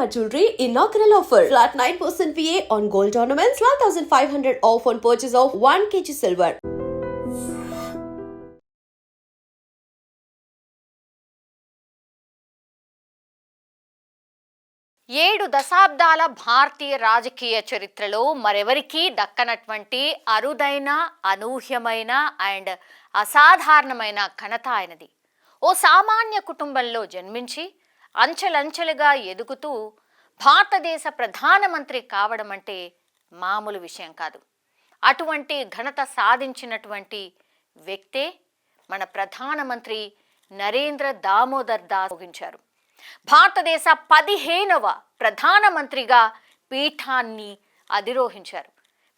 Shalimar Jewelry inaugural offer. Flat 9% VA on gold ornaments, 12,500 off on purchase of 1 kg silver. ఏడు దశాబ్దాల భారతీయ రాజకీయ చరిత్రలో మరెవరికీ దక్కనటువంటి అరుదైన, అనూహ్యమైన అండ్ అసాధారణమైన ఘనత ఆయనది. ఓ సామాన్య కుటుంబంలో జన్మించి అంచెలంచెలుగా ఎదుగుతూ భారతదేశ ప్రధానమంత్రి కావడం అంటే మామూలు విషయం కాదు. అటువంటి ఘనత సాధించినటువంటి వ్యక్తే మన ప్రధానమంత్రి నరేంద్ర దామోదర్ దాస్ ముగించారు. భారతదేశ 15వ ప్రధానమంత్రిగా పీఠాన్ని అధిరోహించారు.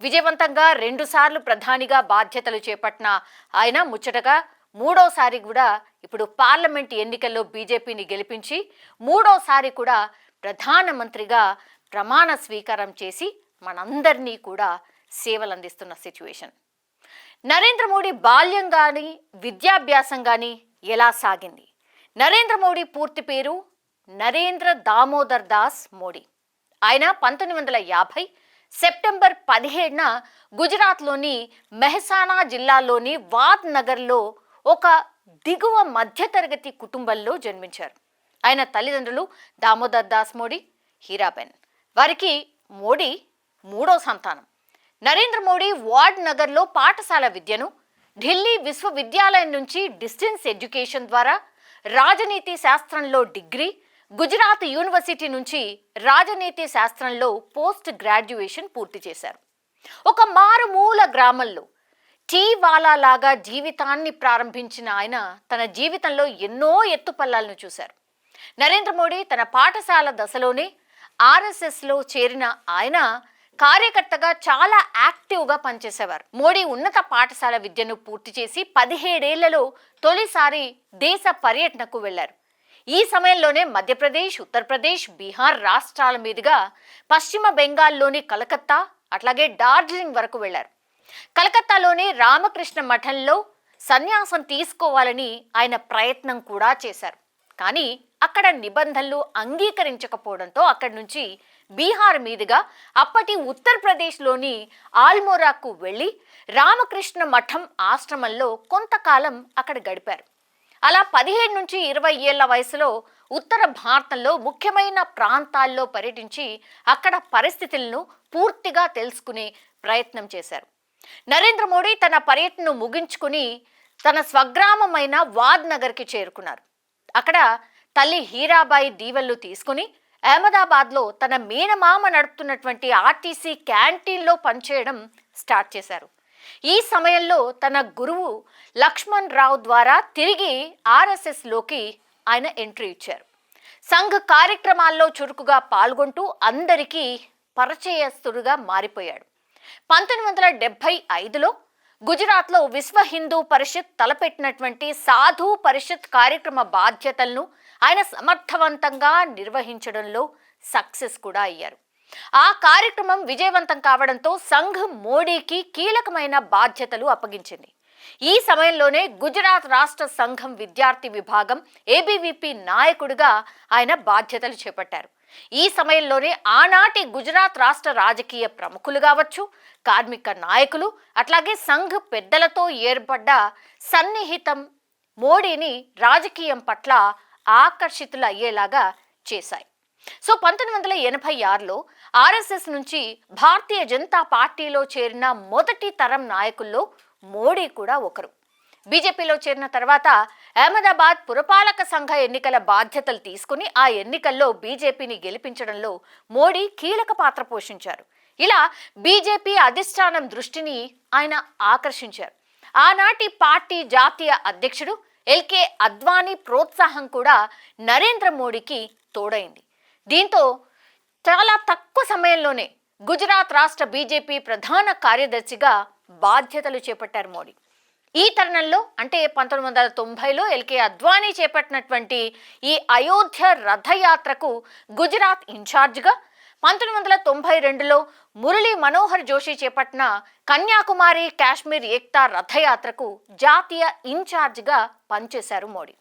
విజయవంతంగా 2 సార్లు ప్రధానిగా బాధ్యతలు చేపట్టిన ఆయన ముచ్చటగా 3వసారి కూడా ఇప్పుడు పార్లమెంట్ ఎన్నికల్లో బీజేపీని గెలిపించి 3వసారి కూడా ప్రధానమంత్రిగా ప్రమాణ స్వీకారం చేసి మనందరినీ కూడా సేవలు అందిస్తున్న సిచ్యువేషన్. నరేంద్ర మోడీ బాల్యం కానీ విద్యాభ్యాసం కానీ ఎలా సాగింది? నరేంద్ర మోడీ పూర్తి పేరు నరేంద్ర దామోదర్ దాస్ మోడీ. ఆయన 1950 సెప్టెంబర్ 17న గుజరాత్లోని మెహసానా జిల్లాలోని వాద్ నగర్లో ఒక దిగువ మధ్యతరగతి కుటుంబంలో జన్మించారు. ఆయన తల్లిదండ్రులు దామోదర్ దాస్ మోడీ, హీరాబెన్. వారికి మోడీ 3వ సంతానం. నరేంద్ర మోడీ వాడ్ నగర్లో పాఠశాల విద్యను, ఢిల్లీ విశ్వవిద్యాలయం నుంచి డిస్టెన్స్ ఎడ్యుకేషన్ ద్వారా రాజనీతి శాస్త్రంలో డిగ్రీ, గుజరాత్ యూనివర్సిటీ నుంచి రాజనీతి శాస్త్రంలో పోస్ట్ గ్రాడ్యుయేషన్ పూర్తి చేశారు. ఒక మారుమూల గ్రామంలో టీ వాలా లాగా జీవితాన్ని ప్రారంభించిన ఆయన తన జీవితంలో ఎన్నో ఎత్తుపల్లాలను చూశారు. నరేంద్ర మోడీ తన పాఠశాల దశలోనే ఆర్ఎస్ఎస్లో చేరిన ఆయన కార్యకర్తగా చాలా యాక్టివ్గా పనిచేసేవారు. మోడీ ఉన్నత పాఠశాల విద్యను పూర్తి చేసి 17 ఏళ్లలో తొలిసారి దేశ పర్యటనకు వెళ్లారు. ఈ సమయంలోనే మధ్యప్రదేశ్, ఉత్తరప్రదేశ్, బీహార్ రాష్ట్రాల మీదుగా పశ్చిమ బెంగాల్లోని కలకత్తా అట్లాగే డార్జిలింగ్ వరకు వెళ్లారు. కలకత్తాలోని రామకృష్ణ మఠంలో సన్యాసం తీసుకోవాలని ఆయన ప్రయత్నం కూడా చేశారు. కానీ అక్కడ నిబంధనలు అంగీకరించకపోవడంతో అక్కడి నుంచి బీహార్ మీదుగా అప్పటి ఉత్తరప్రదేశ్లోని ఆల్మోరాకు వెళ్ళి రామకృష్ణ మఠం ఆశ్రమంలో కొంతకాలం అక్కడ గడిపారు. అలా 17 నుంచి 20 ఏళ్ల వయసులో ఉత్తర భారతంలో ముఖ్యమైన ప్రాంతాల్లో పర్యటించి అక్కడ పరిస్థితులను పూర్తిగా తెలుసుకునే ప్రయత్నం చేశారు. నరేంద్ర మోడీ తన పర్యటనను ముగించుకుని తన స్వగ్రామమైన వాద్ నగర్కి చేరుకున్నారు. అక్కడ తల్లి హీరాబాయి దీవెనలు తీసుకుని అహ్మదాబాద్లో తన మేనమామ నడుపుతున్నటువంటి ఆర్టీసీ క్యాంటీన్లో పనిచేయడం స్టార్ట్ చేశారు. ఈ సమయంలో తన గురువు లక్ష్మణ్ రావు ద్వారా తిరిగి ఆర్ఎస్ఎస్లోకి ఆయన ఎంట్రీ ఇచ్చారు. సంఘ్ కార్యక్రమాల్లో చురుకుగా పాల్గొంటూ అందరికీ పరిచయస్తుడుగా మారిపోయాడు. 1975లో గుజరాత్లో విశ్వ హిందూ పరిషత్ తలపెట్టినటువంటి సాధు పరిషత్ కార్యక్రమ బాధ్యతలను ఆయన సమర్థవంతంగా నిర్వహించడంలో సక్సెస్ కూడా అయ్యారు. ఆ కార్యక్రమం విజయవంతం కావడంతో సంఘ్ మోడీకి కీలకమైన బాధ్యతలు అప్పగించింది. ఈ సమయంలోనే గుజరాత్ రాష్ట్ర సంఘం విద్యార్థి విభాగం ఏబీవీపీ నాయకుడిగా ఆయన బాధ్యతలు చేపట్టారు. ఈ సమయంలోనే ఆనాటి గుజరాత్ రాష్ట్ర రాజకీయ ప్రముఖులు కావచ్చు, కార్మిక నాయకులు అట్లాగే సంఘ్ పెద్దలతో ఏర్పడ్డ సన్నిహితం మోడీని రాజకీయం పట్ల ఆకర్షితులు అయ్యేలాగా చేశాయి. సో 1986లో ఆర్ఎస్ఎస్ నుంచి భారతీయ జనతా పార్టీలో చేరిన మొదటి తరం నాయకుల్లో మోడీ కూడా ఒకరు. బీజేపీలో చేరిన తర్వాత అహ్మదాబాద్ పురపాలక సంఘ ఎన్నికల బాధ్యతలు తీసుకుని ఆ ఎన్నికల్లో బీజేపీని గెలిపించడంలో మోడీ కీలక పాత్ర పోషించారు. ఇలా బీజేపీ అధిష్టానం దృష్టిని ఆయన ఆకర్షించారు. ఆనాటి పార్టీ జాతీయ అధ్యక్షుడు ఎల్కే అద్వానీ ప్రోత్సాహం కూడా నరేంద్ర మోడీకి తోడైంది. దీంతో చాలా తక్కువ సమయంలోనే గుజరాత్ రాష్ట్ర బీజేపీ ప్రధాన కార్యదర్శిగా బాధ్యతలు చేపట్టారు మోడీ. ఈ తరుణంలో అంటే 1990లో ఎల్కే అద్వానీ చేపట్టినటువంటి ఈ అయోధ్య రథయాత్రకు గుజరాత్ ఇన్ఛార్జిగా, 1992లో మురళీ మనోహర్ జోషి చేపట్టిన కన్యాకుమారి కాశ్మీర్ ఏక్తా రథయాత్రకు జాతీయ ఇన్ఛార్జిగా పనిచేశారు మోడీ.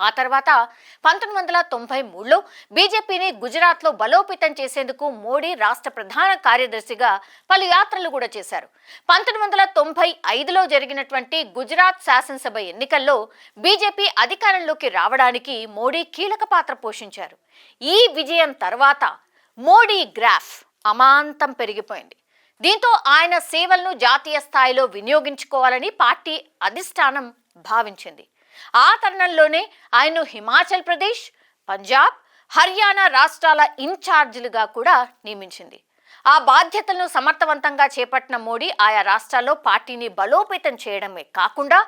ఆ తర్వాత 1993లో బీజేపీని గుజరాత్లో బలోపేతం చేసేందుకు మోడీ రాష్ట్ర ప్రధాన కార్యదర్శిగా పలు యాత్రలు కూడా చేశారు. 1995లో జరిగినటువంటి గుజరాత్ శాసనసభ ఎన్నికల్లో బీజేపీ అధికారంలోకి రావడానికి మోడీ కీలక పాత్ర పోషించారు. ఈ విజయం తర్వాత మోడీ గ్రాఫ్ అమాంతం పెరిగిపోయింది. దీంతో ఆయన సేవలను జాతీయ స్థాయిలో వినియోగించుకోవాలని పార్టీ అధిష్టానం భావించింది. ఆ తరుణంలోనే ఆయన్ను హిమాచల్ ప్రదేశ్, పంజాబ్, హర్యానా రాష్ట్రాల ఇన్ఛార్జీలుగా కూడా నియమించింది. ఆ బాధ్యతలను సమర్థవంతంగా చేపట్టిన మోడీ ఆయా రాష్ట్రాల్లో పార్టీని బలోపేతం చేయడమే కాకుండా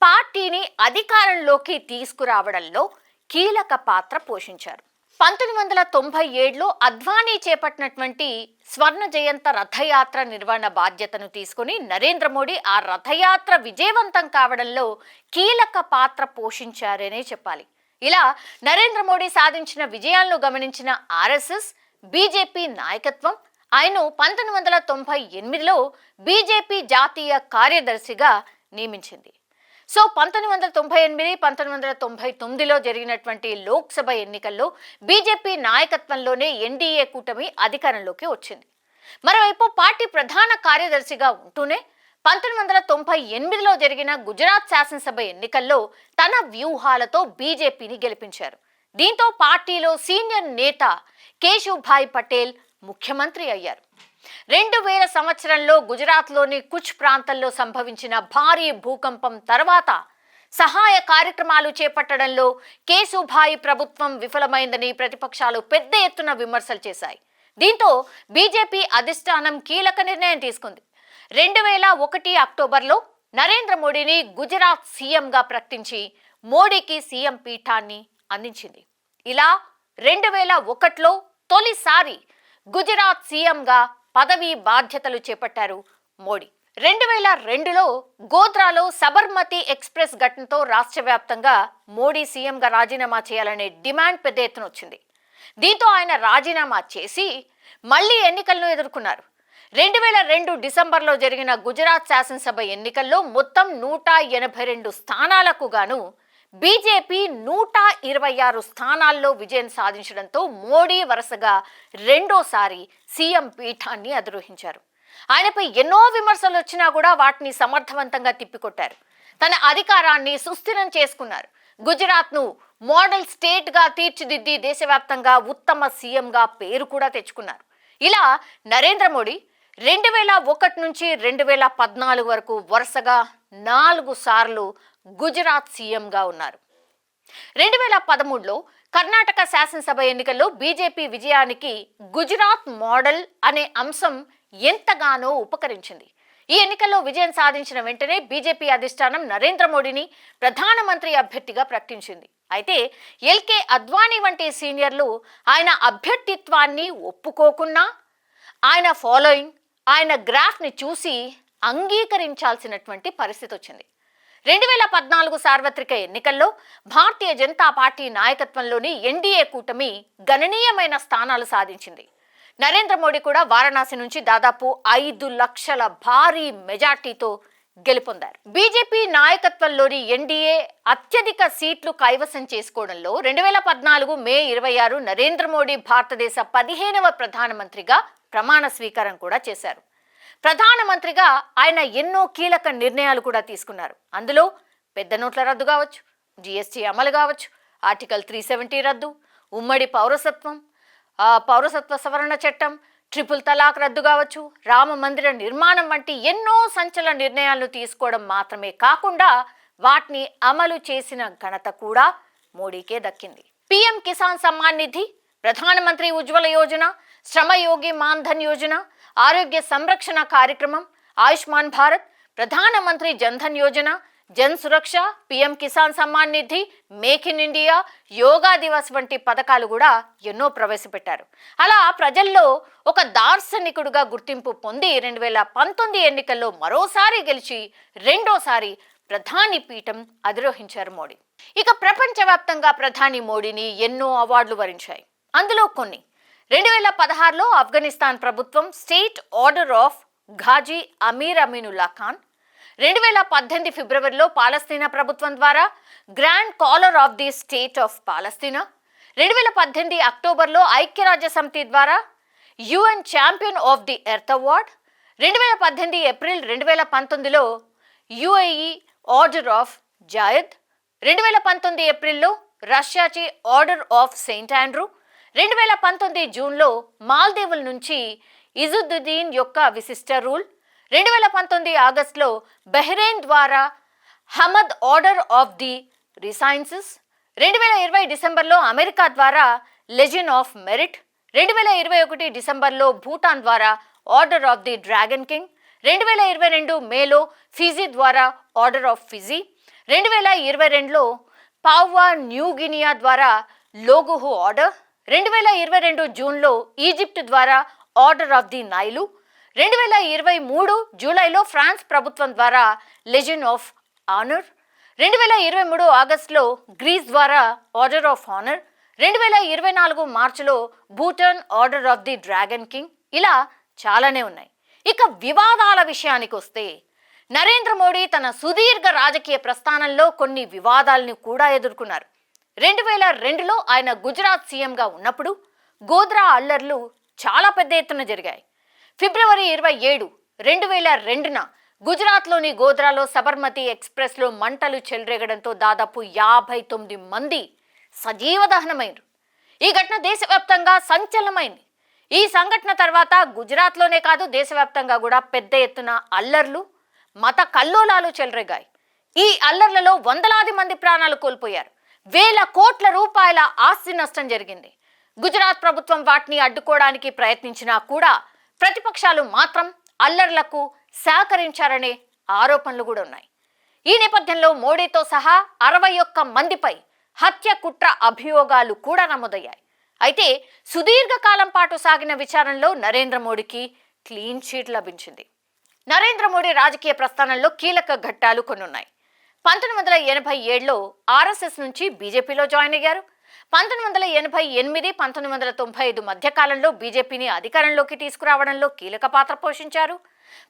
పార్టీని అధికారంలోకి తీసుకురావడంలో కీలక పాత్ర పోషించారు. 1997లో అద్వానీ చేపట్టినటువంటి స్వర్ణ జయంత రథయాత్ర నిర్వహణ బాధ్యతను తీసుకుని నరేంద్ర మోడీ ఆ రథయాత్ర విజయవంతం కావడంలో కీలక పాత్ర పోషించారనే చెప్పాలి. ఇలా నరేంద్ర మోడీ సాధించిన విజయాలను గమనించిన ఆర్ఎస్ఎస్, బీజేపీ నాయకత్వం ఆయన్ను 1998లో బీజేపీ జాతీయ కార్యదర్శిగా నియమించింది. సో 1998, 1999లో జరిగినటువంటి లోక్సభ ఎన్నికల్లో బీజేపీ నాయకత్వంలోనే ఎన్డీఏ కూటమి అధికారంలోకి వచ్చింది. మరోవైపు పార్టీ ప్రధాన కార్యదర్శిగా ఉంటూనే 1998లో జరిగిన గుజరాత్ శాసనసభ ఎన్నికల్లో తన వ్యూహాలతో బీజేపీని గెలిపించారు. దీంతో పార్టీలో సీనియర్ నేత కేశుభాయ్ పటేల్ ముఖ్యమంత్రి అయ్యారు. 2000 సంవత్సరంలో గుజరాత్లోని కుచ్ ప్రాంతంలో సంభవించిన భారీ భూకంపం తర్వాత సహాయ కార్యక్రమాలు చేపట్టడంలో కేశుభాయ్ ప్రభుత్వం విఫలమైందని ప్రతిపక్షాలు పెద్ద ఎత్తున విమర్శలు చేశాయి. దీంతో బీజేపీ అధిష్టానం కీలక నిర్ణయం తీసుకుంది. 2001 అక్టోబర్లో నరేంద్ర మోడీని గుజరాత్ సీఎంగా ప్రకటించి మోడీకి సీఎం పీఠాన్ని అందించింది. ఇలా 2001లో తొలిసారి గుజరాత్ సీఎంగా పదవీ బాధ్యతలు చేపట్టారు మోడీ. 2002లో గోధ్రాలో సబర్మతి ఎక్స్ప్రెస్ ఘటనతో రాష్ట్ర వ్యాప్తంగా మోడీ సీఎంగా రాజీనామా చేయాలనే డిమాండ్ పెద్ద ఎత్తున వచ్చింది. దీంతో ఆయన రాజీనామా చేసి మళ్లీ ఎన్నికలను ఎదుర్కొన్నారు. 2002 డిసెంబర్లో జరిగిన గుజరాత్ శాసనసభ ఎన్నికల్లో మొత్తం 182 స్థానాలకు గాను బీజేపీ 126 స్థానాల్లో విజయం సాధించడంతో మోడీ వరుసగా రెండోసారి సీఎం పీఠాన్ని అధిరోహించారు. ఆయనపై ఎన్నో విమర్శలు వచ్చినా కూడా వాటిని సమర్థవంతంగా తిప్పికొట్టారు. తన అధికారాన్ని సుస్థిరం చేసుకున్నారు. గుజరాత్ను మోడల్ స్టేట్గా తీర్చిదిద్ది దేశవ్యాప్తంగా ఉత్తమ సీఎంగా పేరు కూడా తెచ్చుకున్నారు. ఇలా నరేంద్ర మోడీ 2001 నుంచి 2014 వరకు వరుసగా 4 సార్లు గుజరాత్ సీఎంగా ఉన్నారు. 2013లో కర్ణాటక శాసనసభ ఎన్నికల్లో బీజేపీ విజయానికి గుజరాత్ మోడల్ అనే అంశం ఎంతగానో ఉపకరించింది. ఈ ఎన్నికల్లో విజయం సాధించిన వెంటనే బీజేపీ అధిష్టానం నరేంద్ర మోడీని ప్రధానమంత్రి అభ్యర్థిగా ప్రకటించింది. అయితే ఎల్కే అద్వానీ వంటి సీనియర్లు ఆయన అభ్యర్థిత్వాన్ని ఒప్పుకోకున్నా ఆయన ఫాలోయింగ్, ఆయన గ్రాఫ్ని చూసి అంగీకరించాల్సినటువంటి పరిస్థితి వచ్చింది. 2014 సార్వత్రిక ఎన్నికల్లో భారతీయ జనతా పార్టీ నాయకత్వంలోని ఎన్డీఏ కూటమి గణనీయమైన స్థానాలు సాధించింది. నరేంద్ర మోడీ కూడా వారణాసి నుంచి దాదాపు 5 లక్షల భారీ మెజార్టీతో గెలుపొందారు. బీజేపీ నాయకత్వంలోని ఎన్డీఏ అత్యధిక సీట్లు కైవసం చేసుకోవడంలో 2014 మే 26 నరేంద్ర మోడీ భారతదేశ 15వ ప్రధానమంత్రిగా ప్రమాణ స్వీకారం కూడా చేశారు. ప్రధానమంత్రిగా ఆయన ఎన్నో కీలక నిర్ణయాలు కూడా తీసుకున్నారు. అందులో పెద్ద నోట్ల రద్దు కావచ్చు, జీఎస్టీ అమలు కావచ్చు, ఆర్టికల్ 370 రద్దు, ఉమ్మడి పౌరసత్వ సవరణ చట్టం, ట్రిపుల్ తలాక్ రద్దు కావచ్చు, రామ మందిర నిర్మాణం వంటి ఎన్నో సంచలన నిర్ణయాలను తీసుకోవడం మాత్రమే కాకుండా వాటిని అమలు చేసిన ఘనత కూడా మోడీకే దక్కింది. పీఎం కిసాన్ సమ్మాన్ నిధి, ప్రధానమంత్రి ఉజ్వల యోజన, శ్రమయోగి మాన్ధన్ యోజన, ఆరోగ్య సంరక్షణ కార్యక్రమం, ఆయుష్మాన్ భారత్, ప్రధానమంత్రి Jan Dhan Yojana, Jan Suraksha, PM Kisan Samman Nidhi, make in India, Yoga Divas వంటి పథకాలు కూడా ఎన్నో ప్రవేశపెట్టారు. అలా ప్రజల్లో ఒక దార్శనికుడుగా గుర్తింపు పొంది 2019 ఎన్నికల్లో మరోసారి గెలిచి రెండోసారి ప్రధాని పీఠం అధిరోహించారు మోడీ. ఇక ప్రపంచవ్యాప్తంగా ప్రధాని మోడీని ఎన్నో అవార్డులు వరించాయి. అందులో కొన్ని 2016లో ఆఫ్ఘనిస్తాన్ ప్రభుత్వం state order of Ghazi Amir Amanullah Khan, 2018 ఫిబ్రవరిలో పాలస్తీనా ప్రభుత్వం ద్వారా grand collar of the state of పాలస్తీనా, 2018 అక్టోబర్లో ఐక్యరాజ్య సమితి ద్వారా UN champion of the earth award, 2018 April 2019లో యుఏఈ ఆర్డర్ ఆఫ్ జాయద్, 2019 ఏప్రిల్లో రష్యాచి ఆర్డర్ ఆఫ్ సెయింట్ ఆండ్రూ, 2019 జూన్లో మాల్దీవుల నుంచి ఇజుద్దీన్ యొక్క విశిష్ట రూల్, 2019 ఆగస్టులో బహ్రెయిన్ ద్వారా హమద్ ఆర్డర్ ఆఫ్ ది రిసైన్సెస్, 2020 డిసెంబర్లో అమెరికా ద్వారా లెజెండ్ ఆఫ్ మెరిట్, 2021 డిసెంబర్లో భూటాన్ ద్వారా order of the dragon king, 2022 మేలో ఫిజీ ద్వారా ఆర్డర్ ఆఫ్ ఫిజీ, 2022లో పాపువా న్యూ గినియా ద్వారా లోగుహు ఆర్డర్, 2022 జూన్లో ఈజిప్ట్ ద్వారా ఆర్డర్ ఆఫ్ ది నైలు, 2023 జూలైలో ఫ్రాన్స్ ప్రభుత్వం ద్వారా లెజెండ్ ఆఫ్ ఆనర్, 2023 ఆగస్టులో గ్రీస్ ద్వారా ఆర్డర్ ఆఫ్ ఆనర్, 2024 మార్చిలో Bhutan order of the dragon king. ఇలా చాలానే ఉన్నాయి. ఇక వివాదాల విషయానికి వస్తే నరేంద్ర మోడీ తన సుదీర్ఘ రాజకీయ ప్రస్థానంలో కొన్ని వివాదాలను కూడా ఎదుర్కొన్నారు. 2002లో ఆయన గుజరాత్ సీఎంగా ఉన్నప్పుడు గోద్రా అల్లర్లు చాలా పెద్ద ఎత్తున జరిగాయి. ఫిబ్రవరి 27, 2002న గుజరాత్లోని గోద్రాలో సబర్మతి ఎక్స్ప్రెస్లో మంటలు చెలరేగడంతో దాదాపు 59 మంది సజీవ దహనమైనరు. ఈ ఘటన దేశవ్యాప్తంగా సంచలనమైంది. ఈ సంఘటన తర్వాత గుజరాత్లోనే కాదు దేశవ్యాప్తంగా కూడా పెద్ద ఎత్తున అల్లర్లు, మత కల్లోలాలు చెలరేగాయి. ఈ అల్లర్లలో వందలాది మంది ప్రాణాలు కోల్పోయారు. వేల కోట్ల రూపాయల ఆస్తి నష్టం జరిగింది. గుజరాత్ ప్రభుత్వం వాటిని అడ్డుకోవడానికి ప్రయత్నించినా కూడా ప్రతిపక్షాలు మాత్రం అల్లర్లకు సహకరించారనే ఆరోపణలు కూడా ఉన్నాయి. ఈ నేపథ్యంలో మోడీతో సహా 61 మందిపై హత్య కుట్ర అభియోగాలు కూడా నమోదయ్యాయి. అయితే సుదీర్ఘకాలం పాటు సాగిన విచారణలో నరేంద్ర మోడీకి క్లీన్ చిట్ లభించింది. నరేంద్ర మోడీ రాజకీయ ప్రస్థానంలో కీలక ఘట్టాలు కొన్ని ఉన్నాయి. 1987లో ఆర్ఎస్ఎస్ నుంచి బీజేపీలో జాయిన్ అయ్యారు. 1988, 1995 మధ్యకాలంలో బీజేపీని అధికారంలోకి తీసుకురావడంలో కీలక పాత్ర పోషించారు.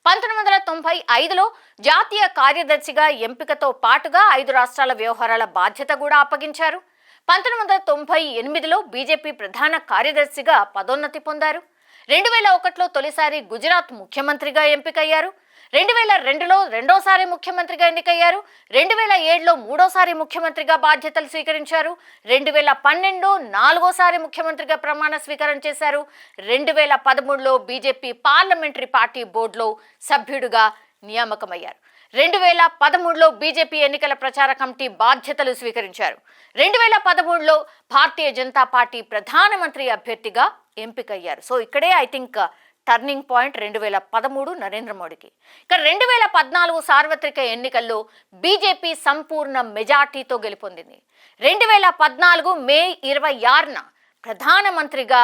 1995లో జాతీయ కార్యదర్శిగా ఎంపికతో పాటుగా 5 రాష్ట్రాల వ్యవహారాల బాధ్యత కూడా అప్పగించారు. 1998లో బీజేపీ ప్రధాన కార్యదర్శిగా పదోన్నతి పొందారు. 2001లో తొలిసారి గుజరాత్ ముఖ్యమంత్రిగా ఎంపికయ్యారు. 2002లో రెండోసారి ముఖ్యమంత్రిగా ఎన్నికయ్యారు. 2007లో మూడోసారి ముఖ్యమంత్రిగా బాధ్యతలు స్వీకరించారు. 2012లో నాలుగోసారి ముఖ్యమంత్రిగా ప్రమాణ స్వీకారం చేశారు. 2013లో బీజేపీ పార్లమెంటరీ పార్టీ బోర్డులో సభ్యుడిగా నియామకమయ్యారు. 2013లో బీజేపీ ఎన్నికల ప్రచార కమిటీ బాధ్యతలు స్వీకరించారు. 2013లో భారతీయ జనతా పార్టీ ప్రధానమంత్రి అభ్యర్థిగా ఎంపికయ్యారు. సో ఇక్కడే I think turning point 2013 Narendra మోడీకి. ఇక 2014 సార్వత్రిక ఎన్నికల్లో బీజేపీ సంపూర్ణ మెజార్టీతో గెలుపొందింది. 2014 మే 26న ప్రధానమంత్రిగా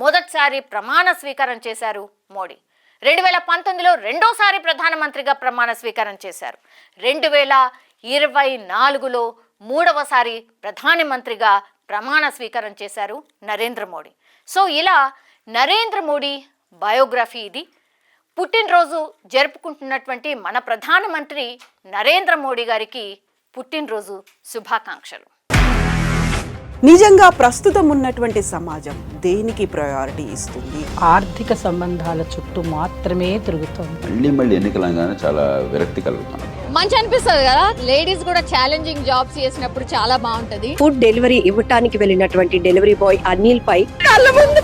మొదటిసారి ప్రమాణ స్వీకారం చేశారు మోడీ. 2019లో రెండోసారి ప్రధానమంత్రిగా ప్రమాణ స్వీకారం చేశారు. 2024లో మూడవసారి ప్రధానమంత్రిగా ప్రమాణ స్వీకారం చేశారు నరేంద్ర మోడీ. సో ఇలా నరేంద్ర మోడీ బయోగ్రఫీ ఇది. పుట్టినరోజు జరుపుకుంటున్నటువంటి మన ప్రధానమంత్రి నరేంద్ర మోడీ గారికి పుట్టినరోజు శుభాకాంక్షలు. నిజంగా ప్రస్తుతం ఉన్నటువంటి సమాజం దేనికి ప్రయారిటీ ఇస్తుంది? ఆర్థిక సంబంధాల చుట్టూ మాత్రమే తిరుగుతుంది. మళ్ళీ ఎన్నికలంగానే చాలా విరక్తి కలుగుతాను. మంచి అనిపిస్తుంది కదా, లేడీస్ కూడా ఛాలెంజింగ్ జాబ్స్ చేసినప్పుడు చాలా బాగుంటది. ఫుడ్ డెలివరీ ఇవ్వటానికి వెళ్ళినటువంటి డెలివరీ బాయ్ అనిల్ పై కళ్ళ ముందు